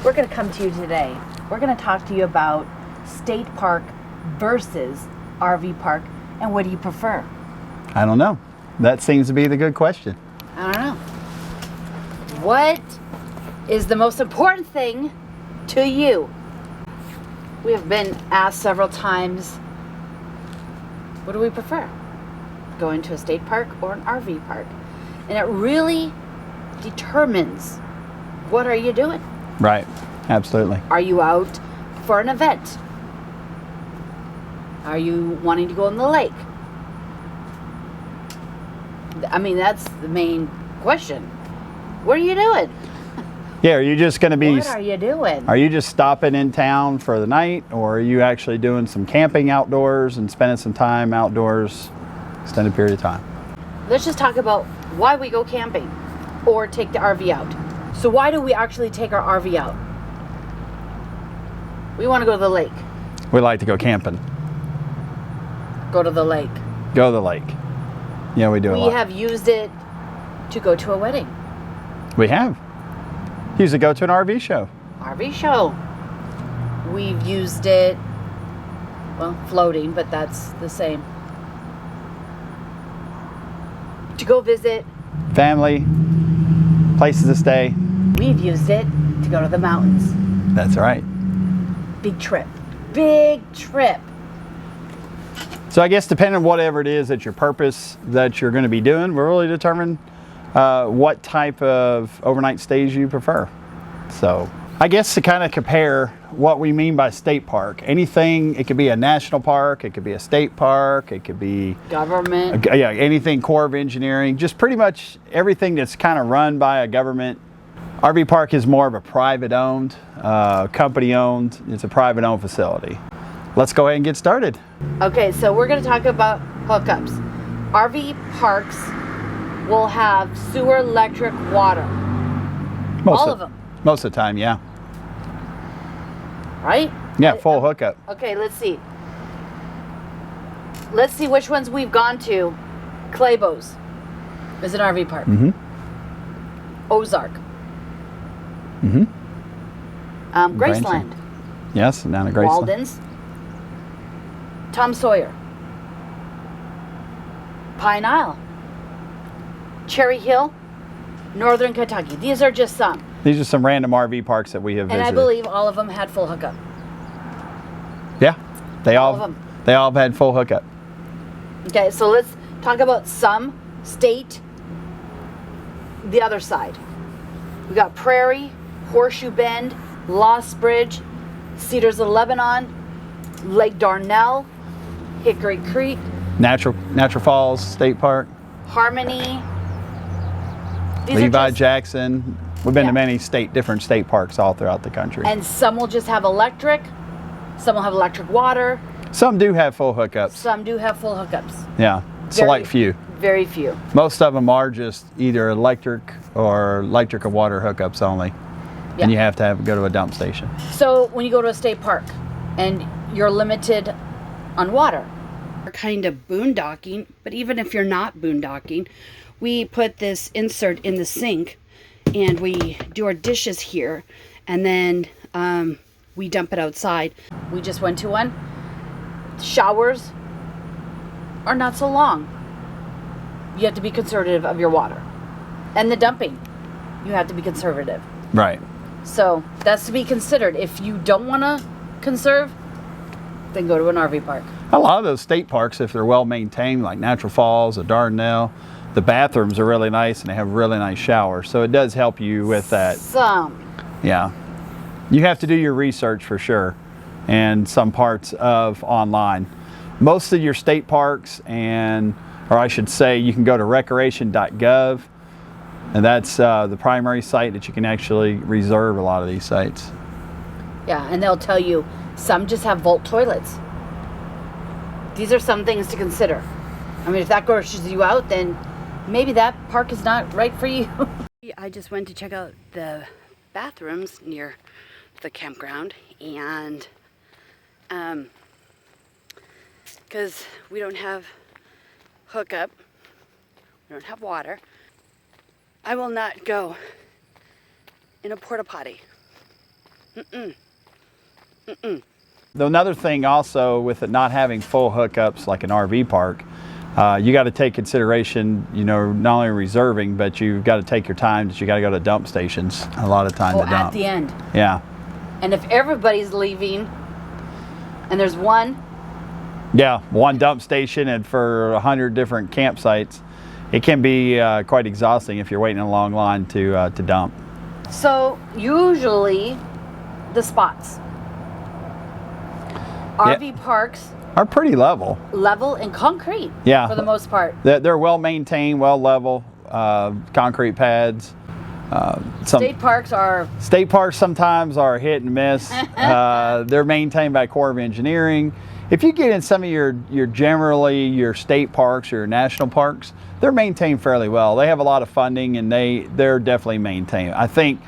we're going to come to you today. We're going to talk to you about state park versus RV park, and what do you prefer? I don't know. That seems to be the good question. I don't know. What is the most important thing to you? We have been asked several times, what do we prefer? Going to a state park or an RV park? And it really determines, what are you doing? Right. Absolutely. Are you out for an event? Are you wanting to go in the lake? I mean, that's the main question. What are you doing? Yeah, are you just going to be... What are you doing? Are you just stopping in town for the night, or are you actually doing some camping outdoors and spending some time outdoors, extended period of time? Let's just talk about why we go camping or take the RV out. So why do we actually take our RV out? We want to go to the lake. We like to go camping. Go to the lake. Go to the lake. Yeah, we do a lot. We have used it to go to a wedding. We have. Used to go to an RV show. RV show. We've used it, well, floating, but that's the same. To go visit. Family, places to stay. We've used it to go to the mountains. That's right. Big trip. Big trip. So I guess depending on whatever it is that your purpose that you're going to be doing, will really determine what type of overnight stays you prefer. So I guess to kind of compare what we mean by state park, anything, it could be a national park, it could be a state park, it could be government. Yeah, anything Corps of Engineering, just pretty much everything that's kind of run by a government. RV park is more of a private owned, company owned, it's a private owned facility. Let's go ahead and get started. Okay, so we're going to talk about hookups. RV parks will have sewer, electric, water. All of them. Most of the time, yeah. Right? Yeah, full hookup. Okay, let's see. Let's see which ones we've gone to. Claybos is an RV park. Mm-hmm. Ozark. Mm-hmm. Graceland. Yes, down at Graceland. Walden's. Tom Sawyer. Pine Isle. Cherry Hill. Northern Kentucky. These are just some. These are some random RV parks that we have visited. And I believe all of them had full hookup. Yeah, All of them. They all have had full hookup. Okay, so let's talk about some state, the other side. We got Prairie, Horseshoe Bend, Lost Bridge, Cedars of Lebanon, Lake Darnell, Hickory Creek, Natural Falls State Park, Harmony. These Levi are just, Jackson. We've been Yeah. to many different state parks all throughout the country. and some will just have electric, some will have electric water, Some do have full hookups. some do have full hookups. Yeah, select few. Very few. Most of them are just either electric or water hookups only. Yeah. And you have to go to a dump station. So when you go to a state park and you're limited on water, we're kind of boondocking, but even if you're not boondocking, we put this insert in the sink and we do our dishes here, and then we dump it outside. We just went to one. Showers are not so long. You have to be conservative of your water. And the dumping, you have to be conservative. Right. So that's to be considered. If you don't want to conserve, then go to an RV park. A lot of those state parks, if they're well maintained, like Natural Falls or Dardanelle, the bathrooms are really nice and they have really nice showers. So it does help you with that. Some. Yeah. You have to do your research for sure, and some parts of online. Most of your state parks, or I should say, you can go to recreation.gov, and that's the primary site that you can actually reserve a lot of these sites. Yeah, and they'll tell you some just have vault toilets. These are some things to consider. I mean, if that grosses you out, then maybe that park is not right for you. I just went to check out the bathrooms near the campground, and because we don't have hookup, we don't have water, I will not go in a porta potty. Another thing also with it not having full hookups like an RV park, you got to take consideration, you know, not only reserving, but you've got to take your time that you got to go to dump stations a lot of time Oh, to dump. at the end. Yeah. And if everybody's leaving and there's one, Yeah, one dump station and for 100 different campsites, it can be quite exhausting if you're waiting in a long line to dump. so usually the spots. RV parks Are pretty level. level and concrete. Yeah. For the most part. They're well maintained, well level, concrete pads. Some State parks are state parks sometimes are hit and miss. They're maintained by Corps of Engineering. If you get in some of your generally your state parks or your national parks, they're maintained fairly well. They have a lot of funding and they're definitely maintained. I think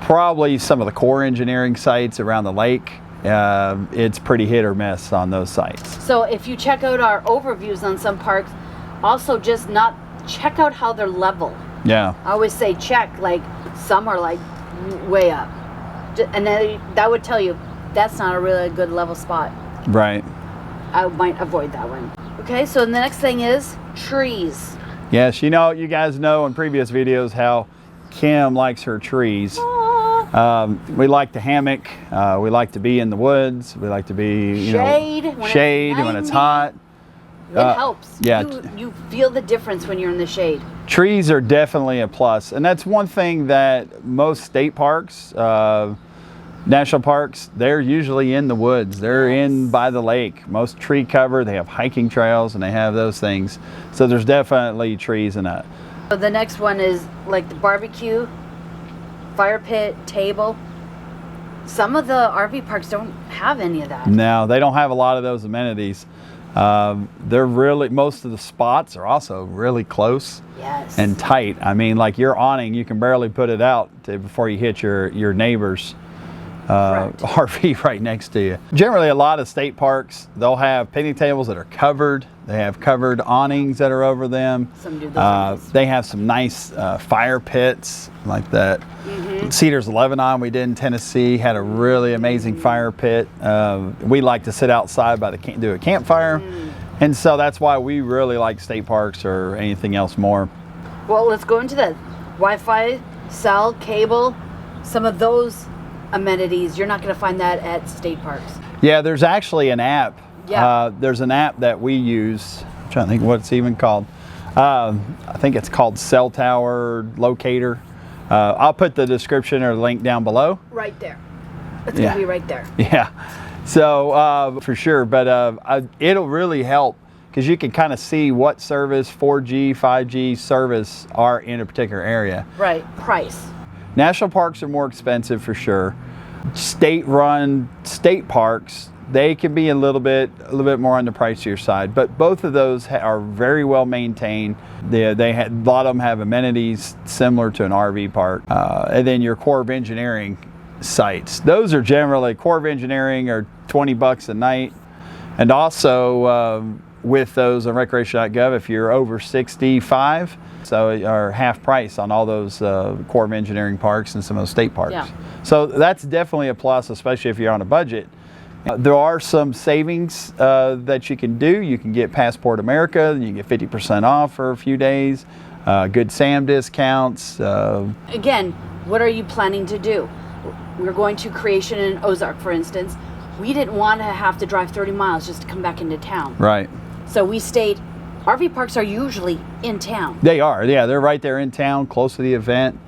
probably some of the Corps Engineering sites around the lake, it's pretty hit or miss on those sites. so if you check out our overviews on some parks, also just not check out how they're level. Yeah. I always say check, like some are like way up. And then that would tell you that's not a really good level spot. Right. I might avoid that one. Okay, so the next thing is trees. Yes, you know, you guys know in previous videos how Kim likes her trees. We like the hammock. We like to be in the woods. We like to be, you Shade know, when it's shade when it's 90. hot. It helps. yeah. You feel the difference when you're in the shade. Trees are definitely a plus, and that's one thing that most state parks, national parks, they're usually in the woods. They're in by the lake. Most tree cover. They have hiking trails, and they have those things. So there's definitely trees in that. So the next one is like the barbecue, fire pit, table. Some of the RV parks don't have any of that. No, they don't have a lot of those amenities. They're really, most of the spots are also really close Yes. and tight. I mean, like your awning, you can barely put it out before you hit your neighbor's Correct. RV right next to you. Generally, a lot of state parks, they'll have picnic tables that are covered. They have covered awnings that are over them. Some do those are nice. They have some nice fire pits like that. Cedars of Lebanon we did in Tennessee had a really amazing fire pit. We like to sit outside by the do a campfire. And so that's why we really like state parks or anything else more. Well, let's go into the Wi-Fi, cell, cable, some of those amenities. You're not going to find that at state parks. Yeah, there's actually an app. Yeah. There's an app that we use. I'm trying to think what it's even called. I think it's called Cell Tower Locator. I'll put the description or link down below. Right there. It's Yeah. going to be right there. Yeah, so for sure, but it'll really help because you can kind of see what service, 4G, 5G service are in a particular area. Right. Price. National parks are more expensive for sure. State-run state parks, they can be a little bit more on the pricier side, but both of those are very well maintained. A lot of them have amenities similar to an RV park, and then your Corps of Engineering sites. Those are generally Corps of Engineering are $20 a night, and also with those on recreation.gov, if you're over 65, so are half price on all those Corps of Engineering parks and some of those state parks. Yeah. So that's definitely a plus, especially if you're on a budget. There are some savings that you can do. You can get Passport America, you can get 50% off for a few days, Good Sam discounts. Again, what are you planning to do? We're going to Creation in Ozark, for instance. We didn't want to have to drive 30 miles just to come back into town. Right. So we stayed. RV parks are usually in town. They are, yeah, they're right there in town, close to the event.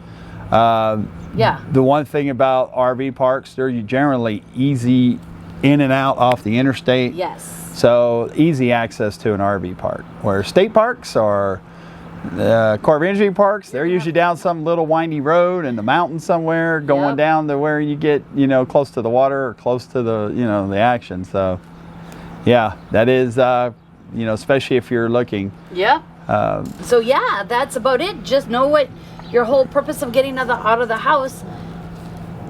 Yeah. The one thing about RV parks, they're generally easy in and out off the interstate. Yes. So easy access to an RV park. Where state parks or Corps of Engineering parks, they're usually down some little windy road in the mountains somewhere, going Yep. down to where you get, close to the water or close to the, the action. So yeah, that is, especially if you're looking. Yeah. So yeah, that's about it. Just know what your whole purpose of getting out of the house,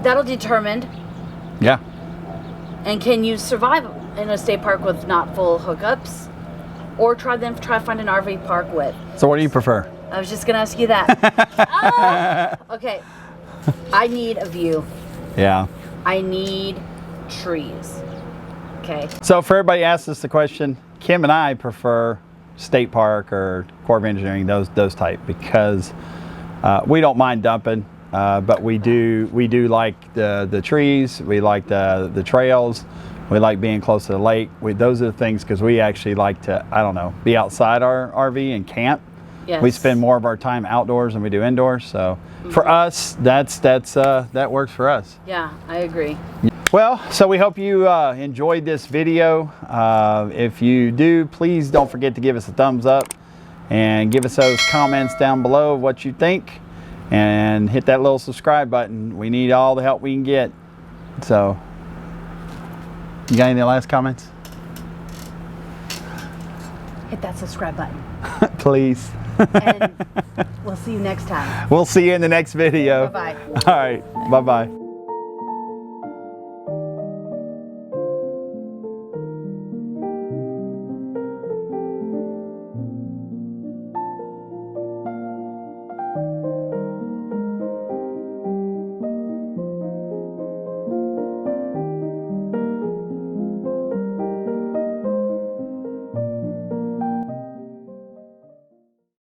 that'll determine, Yeah. and can you survive in a state park with not full hookups, or try to find an RV park with. So what do you prefer? I was just gonna ask you that. Okay, I need a view. Yeah. I need trees. Okay. So for everybody asks us the question, Kim and I prefer state park or Corps of Engineering, those type, because we don't mind dumping, but we do like the trees. We like the trails. We like being close to the lake. Those are the things, because we actually like to, I don't know, be outside our RV and camp. Yes. We spend more of our time outdoors than we do indoors. So for us, that works for us. Yeah, I agree. Well, so we hope you enjoyed this video. If you do, please don't forget to give us a thumbs up and give us those comments down below of what you think, and hit that little subscribe button. We need all the help we can get. So, you got any last comments? Hit that subscribe button. Please. And we'll see you next time. We'll see you in the next video. Bye-bye. All right. Bye-bye.